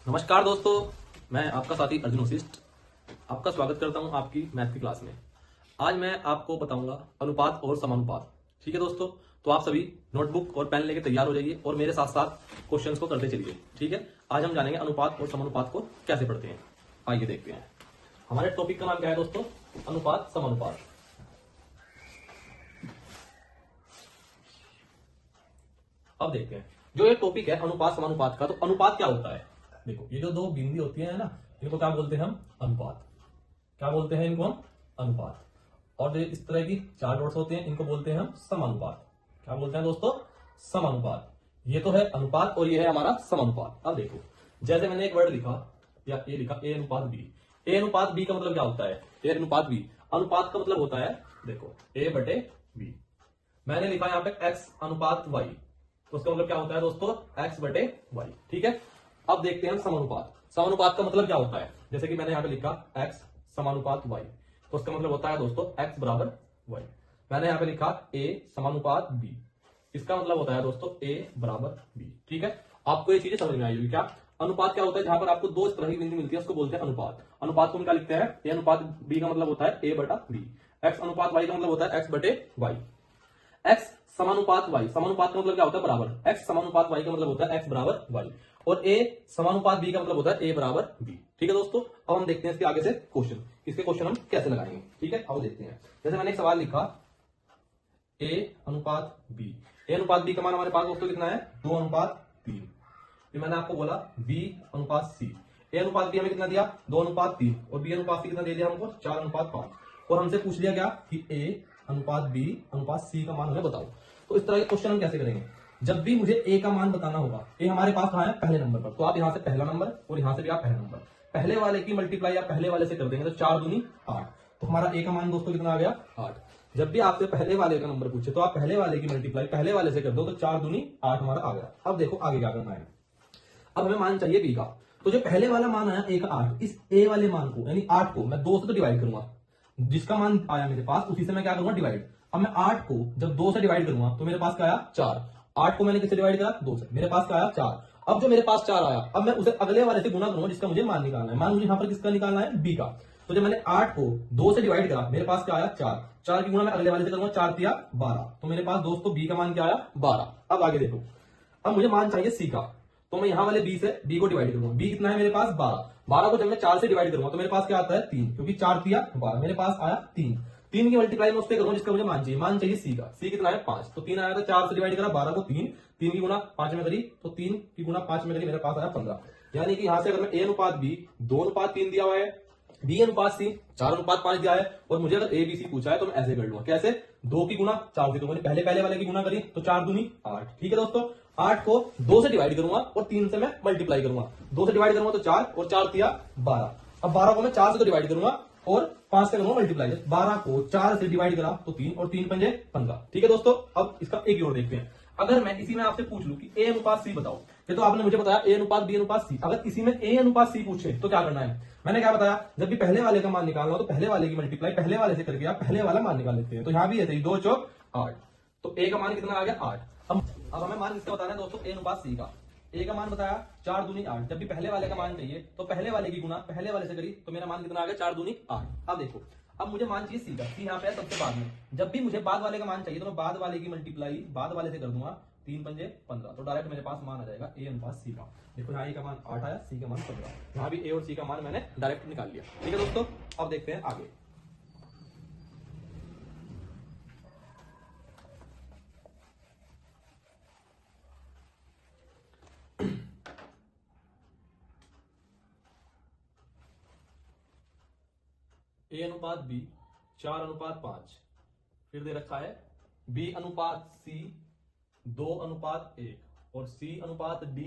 नमस्कार दोस्तों, मैं आपका साथी अर्जुन वशिष्ठ आपका स्वागत करता हूं आपकी मैथ की क्लास में। आज मैं आपको बताऊंगा अनुपात और समानुपात। ठीक है दोस्तों, तो आप सभी नोटबुक और पेन लेके तैयार हो जाइए और मेरे साथ साथ क्वेश्चंस को करते चलिए। ठीक है, आज हम जानेंगे अनुपात और समानुपात को कैसे पढ़ते हैं। आइए देखते हैं। हमारे टॉपिक का नाम क्या है दोस्तों? अनुपात समानुपात। अब देखते हैं जो ये टॉपिक है अनुपात समानुपात का। तो अनुपात क्या होता है? देखो, ये जो दो बिंदी होती है ना, इनको क्या बोलते हैं हम? अनुपात। क्या बोलते हैं इनको हम? अनुपात। और जो इस तरह की चार डॉट्स होते हैं इनको बोलते हैं हम समानुपात। क्या बोलते हैं दोस्तों? समानुपात। ये तो है अनुपात और ये है हमारा समानुपात। अब देखो, जैसे मैंने एक वर्ड लिखा या ए लिखा, ए अनुपात बी। ए अनुपात बी का मतलब क्या होता है? ए अनुपात बी। अनुपात का मतलब होता है, देखो, ए बटे बी। मैंने लिखा यहाँ पे एक्स अनुपात वाई, तो उसका मतलब क्या होता है दोस्तों? एक्स बटे वाई। ठीक है, अब देखते हैं समानुपात। समानुपात का मतलब क्या होता है? जैसे कि मैंने यहाँ पे लिखा एक्स समानुपात वाई, तो उसका मतलब होता है दोस्तों एक्स बराबर वाई। मैंने यहाँ पे लिखा ए समानुपात बी, इसका मतलब होता है दोस्तों ए बराबर बी। ठीक है, आपको ये चीजें समझ में आई होगी। क्या अनुपात क्या होता है? जहां पर आपको दो इस तरह की बिंदु मिलती है उसको बोलते हैं अनुपात। अनुपात को हम क्या लिखते हैं? ए अनुपात बी का मतलब होता है ए बटा बी। एक्स अनुपात वाई का मतलब होता है एक्स बटे वाई। एक्स समानुपात वाई, समानुपात का मतलब क्या होता है? बराबर। एक्स समानुपात वाई का मतलब होता है एक्स बराबर वाई। और ए समानुपात बी का मतलब होता है ए बराबर बी। ठीक है दोस्तों, अब हम देखते हैं इसके आगे से क्वेश्चन, इसके क्वेश्चन हम कैसे लगाएंगे। ठीक है, अब देखते हैं। जैसे मैंने एक सवाल लिखा ए अनुपात बी। ए अनुपात बी का मान हमारे पास दोस्तों कितना है? 2 अनुपात 3। फिर मैंने आपको बोला बी अनुपात सी। ए अनुपात बी हमें कितना दिया? 2 अनुपात 3। और बी अनुपात सी कितना दे दिया हमको? 4 अनुपात 5। और हमसे पूछ लिया क्या कि ए अनुपात बी अनुपात सी का मान हमें बताओ। तो इस तरह के क्वेश्चन हम कैसे करेंगे? जब भी मुझे ए का मान बताना होगा, ए हमारे पास कहां है? पहले नंबर पर, तो आप यहां से पहला नंबर और यहां से भी आप पहला नंबर, पहले वाले की मल्टीप्लाई आप पहले वाले से कर देंगे, तो 4 दूनी 8। तो हमारा ए का मान दोस्तों कितना आ गया? 8। जब भी आपसे पहले वाले का नंबर पूछे तो आप पहले वाले की मल्टीप्लाई पहले वाले से कर दो, तो 4 दूनी 8 हमारा आ गया। अब देखो आगे क्या करना है। अब हमें मान चाहिए बी का, तो जो पहले वाला मान आया ए का 8, इस ए वाले मान को यानी 8 को मैं 2 से तो डिवाइड करूंगा। जिसका मान आया मेरे पास उसी से मैं क्या करूंगा? डिवाइड। अब मैं 8 को जब 2 से डिवाइड करूंगा तो मेरे पास क्या आया? 4। 8 को मैंने किससे डिवाइड करा? 2 से। मेरे पास क्या आया? 4। अब जो मेरे पास 4 आया, अब मैं उसे अगले वाले से गुना करूंगा जिसका मुझे मान निकालना है। मान मुझे यहाँ पर किसका निकालना है? बी का। तो जब मैंने 8 को 2 से डिवाइड करा, मेरे पास क्या आया? 4। 4 की गुना मैं अगले वाले से करूंगा, 4 तिया 12। तो मेरे पास दोस्तों बी का मान क्या आया? 12। अब आगे देखो, अब मुझे मान चाहिए सी का, तो मैं यहां वाले बी से बी को डिवाइड करूंगा। बी कितना है मेरे पास? 12। 12 को जब मैं 4 से डिवाइड करूंगा तो मेरे पास क्या आता है? 3, क्योंकि 4 तिया 12। मेरे पास आया 3। 3 की मल्टीप्लाई में उससे करूंगा जिसका मुझे मान चाहिए। मान चाहिए सी का। सी कितना है? 5। तो 3 आया था, 4 से डिवाइड करा, 12 को 3, 3 की गुना 5 में करी, तो 3 की गुना 5 में करी, मेरे पास आया 15। यानी कि यहां से अगर मैं ए अनुपात बी 2 अनुपात 3 दिया हुआ है, बी अनुपात सी 4 अनुपात 5 दिया है, और मुझे अगर ए बी सी पूछा है तो मैं ऐसे कर लूंगा। कैसे? 2 की गुना 4 से, तो मैंने पहले पहले वाले की गुना करी, तो 4 दूनी 8। ठीक है दोस्तों, 8 को 2 से डिवाइड करूंगा और 3 से मैं मल्टीप्लाई करूंगा। 2 से डिवाइड करूंगा तो 4 और 4 तिया 12। अब 12 को मैं 4 से तो डिवाइड करूंगा और 5 से करूंगा मल्टीप्लाई। 12 को 4 से डिवाइड करा तो 3 और 3 पंजे 15। ठीक है दोस्तों, अब इसका एक और देखते हैं। अगर मैं इसी में आपसे पूछ लूं कि ए अनुपात सी बताओ, ये तो आपने मुझे बताया ए अनुपात बी अनुपात सी। अगर इसी में ए अनुपात सी पूछे तो क्या करना है? मैंने क्या बताया? जब भी पहले वाले का मान निकालना हो तो पहले वाले की मल्टीप्लाई पहले वाले से करके आप पहले वाला मान निकाल लेते हैं। तो यहां भी ऐसे ही 2 चौक 8, तो ए का मान कितना आ गया? 8। अब हमें मान किसका बताना है दोस्तों? ए अनुपात सी का। ए का मान बताया 4 दूनी 8। जब भी पहले वाले का मान चाहिए तो पहले वाले की गुना पहले वाले से करी, तो मेरा मान कितना आ गया? 4 दूनी 8। अब देखो, अब मुझे मान चाहिए सी का। सी यहाँ पे है सबसे बाद में। जब भी मुझे बाद वाले का मान चाहिए तो मैं बाद वाले की मल्टीप्लाई बाद वाले से कर दूंगा, 3 पंजे 15। तो डायरेक्ट मेरे पास मान आ जाएगा ए अनुपात सी का। देखो यहाँ ए का मान 8 आया, सी का मान 15। यहाँ भी ए और सी का मान मैंने डायरेक्ट निकाल लिया। ठीक है दोस्तों, अब देखते हैं आगे। ए अनुपात बी 4 अनुपात 5, फिर दे रखा है बी अनुपात सी 2 अनुपात 1, और सी अनुपात डी,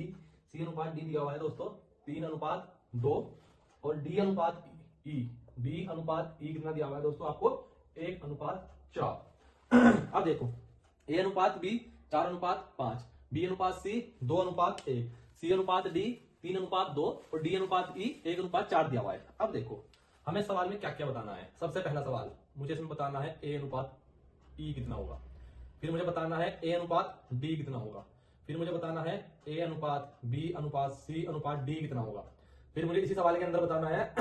सी अनुपात डी दिया हुआ है दोस्तों 3 अनुपात 2, और डी अनुपात ई, डी अनुपात ई कितना दिया हुआ है दोस्तों आपको? 1 अनुपात 4। अब देखो, ए अनुपात बी 4 अनुपात 5, बी अनुपात सी 2 अनुपात 1, सी अनुपात डी 3 अनुपात 2, और डी अनुपात ई 1 अनुपात 4 दिया हुआ है। अब देखो हमें सवाल में क्या क्या बताना है। सबसे पहला सवाल मुझे इसमें बताना है ए अनुपात ई कितना होगा, फिर मुझे बताना है ए अनुपात डी कितना होगा, फिर मुझे बताना है ए अनुपात बी अनुपात सी अनुपात डी कितना होगा। फिर मुझे इसी सवाल के अंदर बताना है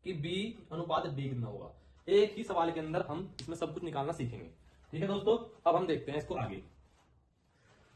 कि बी अनुपात डी कितना होगा। एक ही सवाल के अंदर हम इसमें सब कुछ निकालना सीखेंगे। ठीक है दोस्तों, अब हम देखते हैं इसको आगे।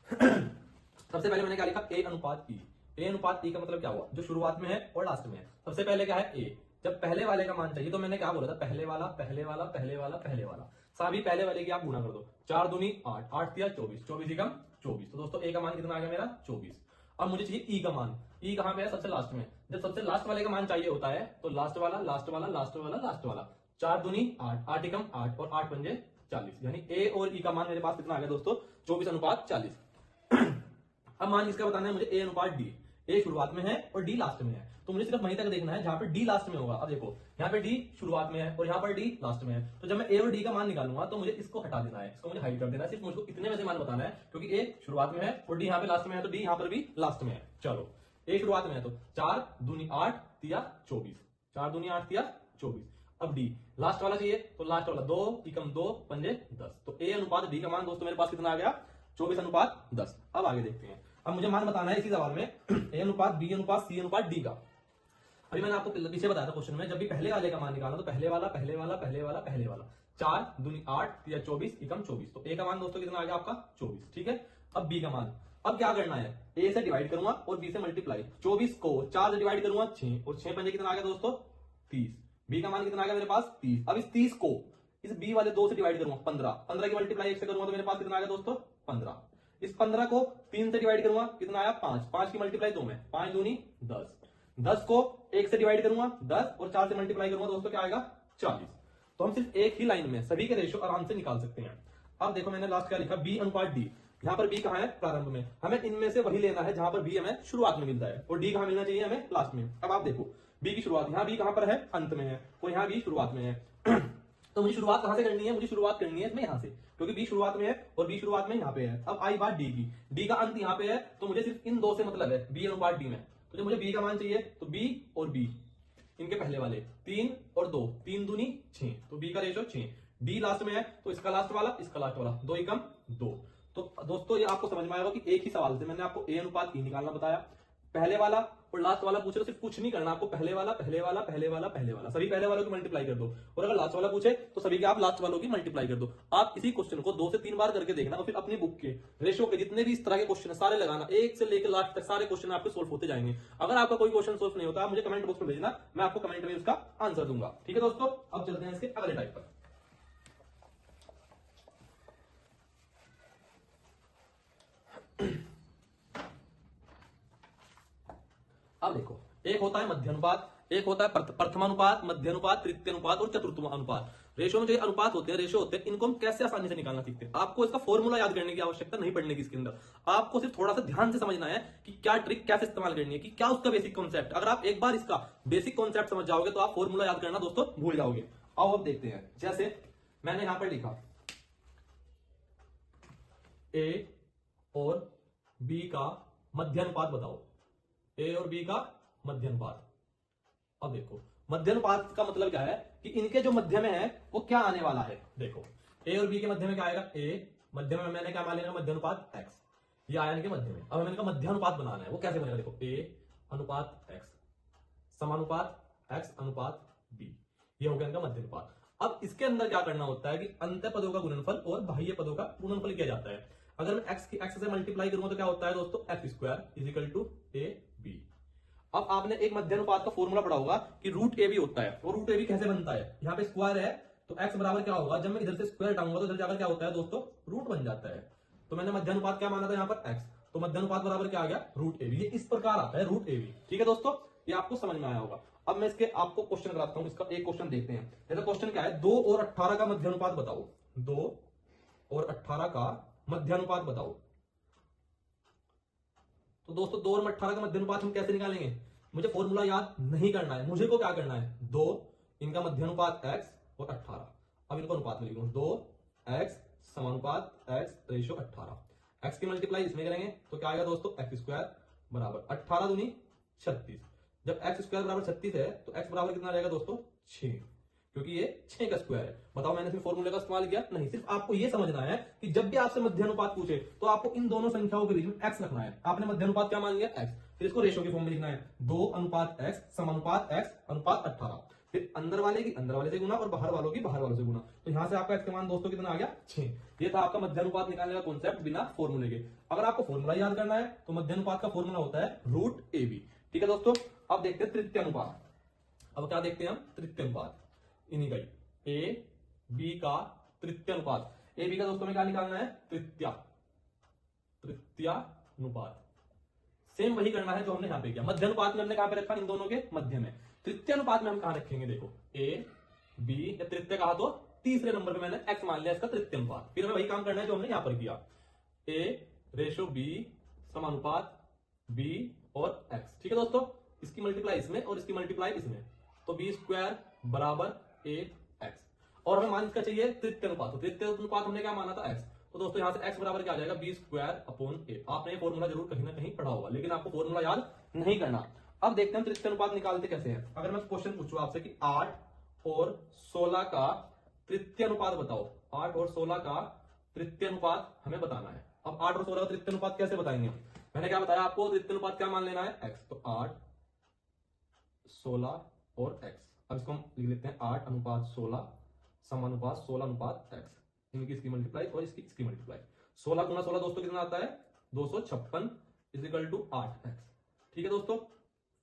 सबसे पहले मैंने क्या लिखा, ए अनुपात ई। ए अनुपात ई का मतलब क्या हुआ, जो शुरुआत में है और लास्ट में है। सबसे पहले क्या है ए, जब पहले वाले का मान चाहिए तो मैंने क्या बोला था, पहले वाला पहले वाला पहले वाला पहले वाला, सभी पहले वाले की आप गुणा कर दो। 4 दूनी 8, 8 दिया 24, 24 एकम 24। तो दोस्तों ए का मान कितना आ गया मेरा 24। अब मुझे चाहिए ई का मान। ई कहां पे है, सबसे लास्ट में। जब सबसे लास्ट वाले का मान चाहिए होता है तो लास्ट वाला लास्ट वाला लास्ट वाला लास्ट वाला। 4 दूनी 8, 8 एकम 8 और 8 पंजे 40, यानी ए और ई का मान मेरे पास कितना आ गया दोस्तों, 24 अनुपात 40। अब मान इसका बताना है मुझे ए अनुपात डी। ए शुरुआत में है और डी लास्ट में है, तो मुझे सिर्फ वहीं तक देखना है जहां पे डी लास्ट में होगा। अब देखो यहाँ पे डी शुरुआत में है और यहाँ पर डी लास्ट में है, तो जब मैं ए और डी का मान निकालूंगा तो मुझे इसको हटा देना है, इसको मुझे हाइड कर देना है। सिर्फ मुझको इतने में से मान बताना है, क्योंकि ए शुरुआत में है और डी यहाँ पे लास्ट में है, तो डी यहाँ पर भी लास्ट में है। चलो ए शुरुआत में है तो 4 दूनी 8 तिया 24, 4 दूनी 8 तिया 24। अब डी लास्ट वाला चाहिए तो लास्ट वाला 2 एकम 2 पंजे 10। तो ए अनुपात डी का मान दोस्तों मेरे पास कितना आ गया, 24 अनुपात 10। अब आगे देखते हैं। अब मुझे मान बताना है इसी सवाल में ए अनुपात बी अनुपात सी अनुपात डी का। अभी मैंने आपको पीछे बताया था क्वेश्चन में, जब भी पहले वाले का मान निकालना तो पहले वाला पहले वाला पहले वाला पहले वाला। 4 दूनी 8 या 24 एकम 24। तो ए का मान दोस्तों कितना आ गया आपका 24। ठीक है, अब बी का मान। अब क्या करना है, ए से डिवाइड करूंगा और बी से मल्टीप्लाई। 24 को 4 से डिवाइड करूंगा 6 और 6 पंजे कितना आ गया दोस्तों 30। बी का मान कितना आ गया मेरे पास 30। अब इस 30 को इस बी वाले 2 से डिवाइड करूंगा 15, 15 की मल्टीप्लाई 1 से करूंगा तो मेरे पास कितना आ गया दोस्तों 15। इस 15 को 3 से डिवाइड करूंगा कितना आया 5, 5 की मल्टीप्लाई 2 में 5 दूनी 10, 10 को 1 से डिवाइड करूंगा 10 और 4 से मल्टीप्लाई करूंगा दोस्तों क्या आएगा 40। तो हम सिर्फ एक ही लाइन में सभी के रेशियो आराम से निकाल सकते हैं। अब देखो मैंने लास्ट क्या लिखा, बी अनुपात डी। यहां पर बी कहां है, प्रारंभ में। हमें इनमें से वही लेना है जहां पर बी हमें शुरुआत में मिलता है और डी कहां मिलना चाहिए हमें लास्ट में। अब आप देखो बी की शुरुआत, यहां बी कहां पर है, अंत में है और यहां बी शुरुआत में है। तो मुझे शुरुआत कहां से करनी है, मुझे शुरुआत करनी है इसमें यहां से, क्योंकि बी शुरुआत में है और बी शुरुआत में यहां पे है। अब आई बात डी की, डी का अंत यहां पे है, तो मुझे सिर्फ इन 2 से मतलब है, बी अनुपात डी में। तो जब मुझे बी का मान चाहिए तो बी और बी इनके पहले वाले 3 और 2, 3 दूनी 6, तो बी का रेशो 6। डी लास्ट में है तो इसका लास्ट वाला इसका लास्ट वाला 2 एकम 2। तो दोस्तों ये आपको समझ में आएगा कि एक ही सवाल से मैंने आपको ए अनुपात ई निकालना बताया, पहले वाला और लास्ट वाला पूछे तो सिर्फ कुछ नहीं करना, आपको पहले वाला पहले वाला पहले वाला पहले वाला सभी पहले वालों की मल्टीप्लाई कर दो, और अगर लास्ट वाला पूछे तो सभी के आप लास्ट वालों की मल्टीप्लाई कर दो। आप इसी क्वेश्चन को 2 से 3 बार करके देखना और फिर अपनी बुक के रेशो के जितने भी इस तरह के क्वेश्चन है सारे लगाना, एक से लेकर लास्ट तक सारे क्वेश्चन आपके सोल्व होते जाएंगे। अगर आपका कोई क्वेश्चन सोल्व नहीं होता मुझे कमेंट बॉक्स में भेजना, मैं आपको कमेंट में उसका आंसर दूंगा। ठीक है दोस्तों, अब चलते हैं इसके अगले टाइप पर। अब देखो एक होता है मध्यानुपात, एक होता है प्रथमानुपात, मध्यानुपात, तृतीयानुपात और चतुर्थानुपात। रेशो में जो अनुपात होते हैं, रेशो होते हैं, इनको हम कैसे आसानी से निकालना सीखते हैं। आपको इसका फॉर्मूला याद करने की आवश्यकता नहीं पड़ने की इसके अंदर, आपको सिर्फ थोड़ा सा ध्यान से समझना है कि क्या ट्रिक कैसे इस्तेमाल करनी है, कि क्या उसका बेसिक कॉन्सेप्ट। अगर आप एक बार इसका बेसिक कॉन्सेप्ट समझ जाओगे तो आप फॉर्मूला याद करना दोस्तों भूल जाओगे। आओ अब देखते हैं, जैसे मैंने यहां पर लिखा ए और बी का मध्यानुपात बताओ, ए और बी का मध्यानुपात। अब देखो मध्यानुपात का मतलब क्या है कि इनके जो मध्य में है वो क्या आने वाला है। देखो ए और बी के मध्य में क्या आएगा, ए मध्य में मैंने क्या मान लेना मध्यानुपात x, ये आया इनके मध्य में। अब हमें इनका मध्यानुपात बनाना है, वो कैसे बनेगा, देखो ए अनुपात x समानुपात x अनुपात b, ये हो गया इनका मध्यानुपात। अब इसके अंदर क्या करना होता है कि अंत्य पदों का गुणनफल और बाह्य पदों का गुणनफल किया जाता है। अगर मैं x से मल्टीप्लाई करूंगा तो क्या होता है दोस्तों, x² is equal to a b. अब आपने एक मध्यानुपात का फॉर्मूला पढ़ा होगा कि रूट ए बी होता है, और रूट ए बी कैसे बनता है, यहाँ पे स्क्वायर है तो x बराबर क्या होगा, जब मैं इधर से स्क्वायर हटाऊंगा तो इधर जाकर क्या होता है दोस्तों रूट बन जाता है। तो मैंने मध्यानुपात क्या माना था यहाँ पर x, तो मध्यानुपात बराबर क्या आ गया रूट ए बी। ये इस प्रकार आता है रूट ए बी। ठीक है दोस्तों, ये आपको समझ में आया होगा। अब मैं इसके आपको क्वेश्चन कराता हूं, इसका एक क्वेश्चन देखते हैं। जैसे क्वेश्चन क्या है, 2 और 18 का मध्यानुपात बताओ, 2 और 18 का मध्यानुपात बताओ। तो दोस्तों 2 और 18 का मध्यानुपात हम कैसे निकालेंगे, मुझे फॉर्मूला याद नहीं करना है, मुझे को क्या करना है 2 इनका मध्यानुपात x और 18। अब इनको अनुपात में लिखूं, 2x समानुपात x रेशो 18, x की मल्टीप्लाई इसमें करेंगे तो क्या आएगा दोस्तों x² बराबर 18 दूनी 36। जब x² बराबर 36 है तो x बराबर कितना रहेगा दोस्तों 6। क्योंकि ये 6 का स्क्वायर है। बताओ मैंने सिर्फ फॉर्मूले का इस्तेमाल किया? नहीं, सिर्फ आपको ये समझना है कि जब भी आपसे मध्यानुपात पूछे तो आपको इन दोनों संख्याओं के बीच में x रखना है। आपने मध्यानुपात क्या मान लिया? x। फिर इसको रेशो की फॉर्म में लिखना है 2 अनुपात x समानुपात x अनुपात 18। फिर अंदर वाले की अंदर वाले से गुना और बाहर वालों की बाहर वालों से गुना। तो यहां से आपका x का मान दोस्तों कितना आ गया? 6। ये था आपका मध्यानुपात निकालने का कॉन्सेप्ट बिना फॉर्मूले के। अगर आपको फॉर्मूला याद करना है तो मध्यानुपात का फॉर्मूला होता है √AB। ठीक है दोस्तों, अब देखते हैं तृतीय अनुपात। अब क्या देखते हैं हम? तृतीय अनुपात। इन्हीं का ही ए बी का तृतीय अनुपात। ए बी का दोस्तों में क्या निकालना है? तृतीयानुपात। सेम वही करना है जो हमने यहां पे किया। मध्यानुपात में हमने कहां पे रखा? इन दोनों के मध्य में। तृतीय अनुपात में हम कहां रखेंगे? देखो ए बी या तृतीय कहा तो तीसरे नंबर पे मैंने x मान लिया इसका तृतीय अनुपात। फिर हमें वही काम करना है जो हमने यहां पर किया। ए रेशो बी समानुपात बी और x। ठीक है दोस्तों, इसकी मल्टीप्लाई इसमें और इसकी मल्टीप्लाई इसमें, तो बी स्क्वायर बराबर ए एक्स। और हमें मान इसका चाहिए तृतीय अनुपात। तो तृतीय अनुपात हमने क्या माना था? x। तो दोस्तों यहां से x बराबर क्या आ जाएगा? बी स्क्वायर अपॉन ए। आपने ये फॉर्मूला जरूर कहीं ना कहीं पढ़ा होगा, लेकिन आपको फॉर्मूला याद नहीं करना। अब देखते हैं तृतीय अनुपात निकालते कैसे हैं। अगर मैं क्वेश्चन पूछूं आपसे कि 8 और 16 का तृतीय अनुपात बताओ। 8 और 16 का तृतीय अनुपात हमें बताना है। अब 8 और 16 का तृतीय अनुपात कैसे बताएंगे हम? मैंने क्या बताया आपको? तृतीय अनुपात क्या मान लेना है? x। तो 8 16 और x। अब इसको हम लिख लेते हैं 8 अनुपात 16 समानुपात 16 अनुपात x। इनकी इसकी मल्टीप्लाई और इसकी मल्टीप्लाई। 16 गुना 16 दोस्तों कितना आता है? 256 इजिकल टू 8x। ठीक है दोस्तों,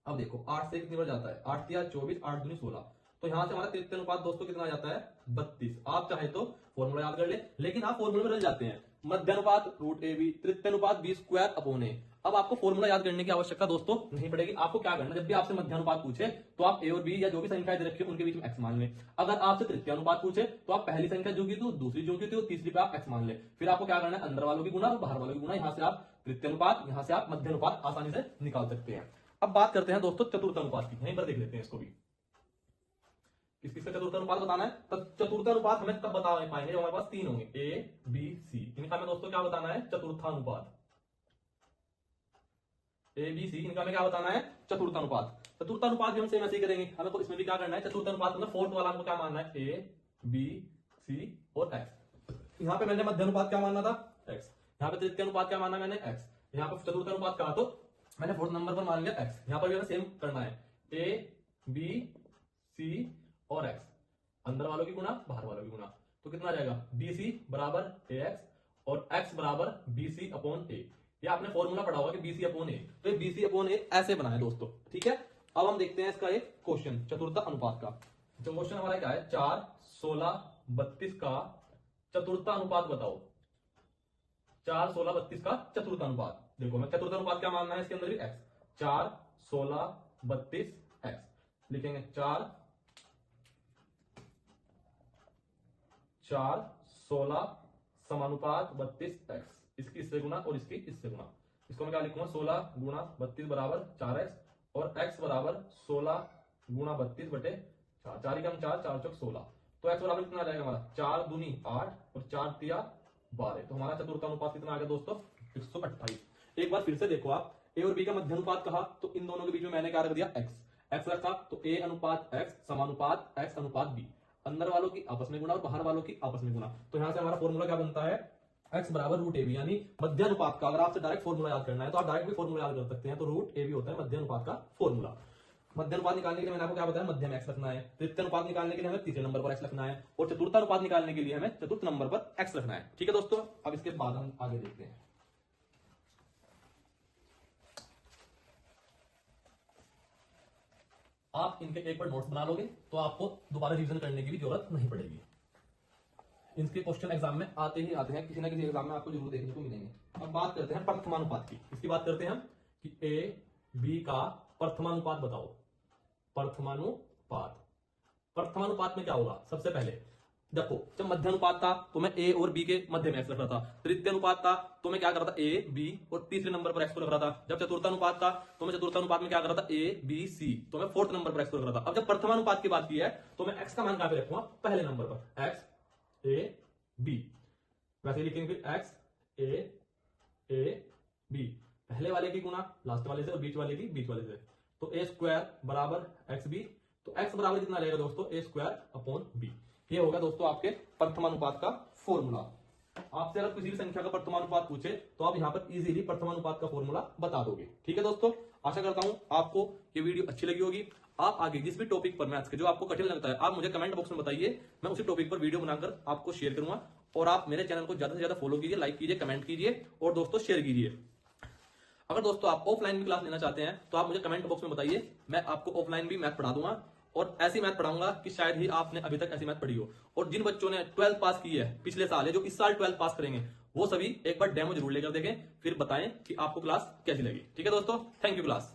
अब देखो 8 से कितनी बार जाता है? 8 या 24, 8 दूनी 16। तो यहां से हमारा तृतीय अनुपात दोस्तों कितना आ जाता है? 32। आप चाहे तो फॉर्मूला याद कर ले, लेकिन आप फॉर्मूले में रल जाते हैं। मध्यानुपात √AB, तृतीय अनुपात बी स्क्वायर अपॉन ए। अब आपको फॉर्मूला याद करने की आवश्यकता दोस्तों नहीं पड़ेगी। आपको क्या करना, जब भी आपसे मध्यानुपात पूछे तो आप ए और बी या जो भी संख्याएं दे रखी हो उनके बीच में x मान लें। अगर आपसे तृतीय अनुपात पूछे तो आप पहली संख्या जो की थी दूसरी जो की थी तीसरी पे आप x मान ले। फिर आपको क्या करना है? अंदर वालों की गुना और बाहर वालों की गुना। यहां से आप तृतीय अनुपात, यहां से आप मध्यानुपात आसानी से निकाल सकते हैं। अब बात करते हैं दोस्तों चतुर्थ अनुपात की। यहीं पर देख लेते हैं इसको भी। किस किसका चतुर्थ अनुपात बताना है? तो चतुर्थ अनुपात हमें तब बता पाएंगे जब हमारे पास 3 होंगे, ए बी सी। इनका हमें दोस्तों क्या बताना है? चतुर्थानुपात। ए बी सी, इनका हमें क्या बताना है? चतुर्थानुपात। चतुर्थानुपात भी हम सेम ऐसे ही करेंगे। हमें तो इसमें भी क्या करना है? चतुर्थानुपात में फोर्थ वाला हमको क्या मानना है? ए बी सी और एक्स। यहां पे मैंने मध्यानुपात क्या मानना था? एक्स। यहां पे तृतीय अनुपात क्या मानना मैंने? एक्स। यहां पे चतुर्थ अनुपात कहा तो मैंने फोर्थ नंबर पर मान लिया एक्स। यहां पर भी हमें सेम करना है, ए बी सी और x। अंदर वालों की गुना बाहर वालों की गुना। तो कितना आ जाएगा? BC बराबर AX और x बराबर BC अपॉन A। ये आपने फॉर्मूला पढ़ा होगा कि BC अपॉन A। तो ये BC अपॉन A ऐसे बना है दोस्तों। ठीक है, अब हम देखते हैं इसका एक क्वेश्चन चतुर्थ अनुपात का। जो क्वेश्चन हमारा क्या है? 4 16 32 का चतुर्थ अनुपात बताओ। 4 16 32 का चतुर्थ अनुपात। देखो मैं चतुर्थ अनुपात क्या मानना है? इसके अंदर भी x। 4 16 32 x लिखेंगे। 4 16 समानुपात 32x। इसकी इससे गुना और इसकी इससे गुना। इसको मैं क्या लिखूंगा? 16 गुणा 32 बराबर 4x और x बराबर 16 गुणा 32 बटे 4। 4 का 4, 4 चौक 16। तो x बराबर कितना आ जाएगा हमारा? 4 दूनी 8 और 4 तिया 12। तो हमारा चतुर्थ अनुपात कितना आ गया दोस्तों? 128। एक बार फिर से देखो आप, ए और बी का मध्य अनुपात कहा तो इन दोनों के बीच में मैंने क्या रख दिया? x रखा तो a अनुपात x समानुपात x अनुपात b। अंदर वालों की आपस में गुना और बाहर वालों की आपस में गुना। तो यहां से हमारा फॉर्मूला क्या बनता है? x बराबर √AB, यानी मध्यानुपात का। अगर आपसे डायरेक्ट फॉर्मूला याद करना है तो आप डायरेक्ट भी फॉर्मूला याद कर सकते हैं। तो √AB होता है मध्यानुपात का फॉर्मूला। मध्यानुपात निकालने के लिए मैंने आपको क्या बताया? मध्य में x रखना है। तृतीय अनुपात निकालने के लिए हमें तीसरे नंबर पर x रखना है और चतुर्थ अनुपात निकालने के लिए हमें चतुर्थ नंबर पर x रखना है। ठीक है दोस्तों, अब इसके बाद हम आगे देखते हैं। आप इनके एक बार नोट्स बना लोगे तो आपको दोबारा रिवीजन करने की भी जरूरत नहीं पड़ेगी। इनके क्वेश्चन एग्जाम में आते ही आते हैं, किसी ना किसी एग्जाम में आपको जरूर देखने को मिलेंगे। अब बात करते हैं प्रथमानुपात की। इसकी बात करते हैं हम कि ए बी का प्रथमानुपात बताओ। प्रथमानुपात। प्रथमानुपात में क्या होगा? सबसे पहले देखो, जब मध्यानुपात था तो मैं ए और बी के मध्य में एक्स रख रहा था। तृतीय अनुपात था तो मैं क्या कर रहा था? ए बी और तीसरे नंबर पर एक्स को रख रहा था। जब चतुर्थानुपात था तो मैं चतुर्थानुपात में क्या कर रहा था? ए बी सी, तो मैं फोर्थ नंबर पर एक्स को रख रहा था। अब जब प्रथमानुपात की बात की है तो मैं एक्स का मान कहां पे रखूंगा? पहले नंबर पर, एक्स ए बी। वैसे लिखेंगे फिर एक्स ए बी, पहले वाले की गुना लास्ट वाले से और बीच वाले की बीच वाले से। तो ए स्क्वायर बराबर एक्स बी। तो x बराबर कितना रहेगा दोस्तों, a स्क्वायर अपॉन b। ये होगा दोस्तों आपके प्रथमानुपात का फॉर्मूला। आपसे अगर किसी भी संख्या का प्रथमानुपात पूछे तो आप यहाँ पर इजीली प्रथमानुपात का फॉर्मूला बता दोगे। ठीक है दोस्तों, आशा करता हूं आपको ये वीडियो अच्छी लगी होगी। आप आगे जिस भी टॉपिक पर मैथ्स के जो आपको कठिन लगता है आप मुझे कमेंट बॉक्स में बताइए, मैं उसी टॉपिक पर वीडियो बनाकर आपको शेयर करूंगा। और आप मेरे चैनल को ज्यादा से ज्यादा फॉलो कीजिए, लाइक कीजिए, कमेंट कीजिए और दोस्तों शेयर कीजिए। अगर दोस्तों आप ऑफलाइन भी क्लास लेना चाहते हैं तो आप मुझे कमेंट बॉक्स में बताइए, मैं आपको ऑफलाइन भी मैथ पढ़ा दूंगा और ऐसी मैथ पढ़ाऊंगा कि शायद ही आपने अभी तक ऐसी मैथ पढ़ी हो। और जिन बच्चों ने 12th पास की है पिछले साल या जो इस साल 12th पास करेंगे वो सभी एक बार डेमो जरूर लेकर देखें, फिर बताएं कि आपको क्लास कैसी लगी। ठीक है दोस्तों, थैंक यू क्लास।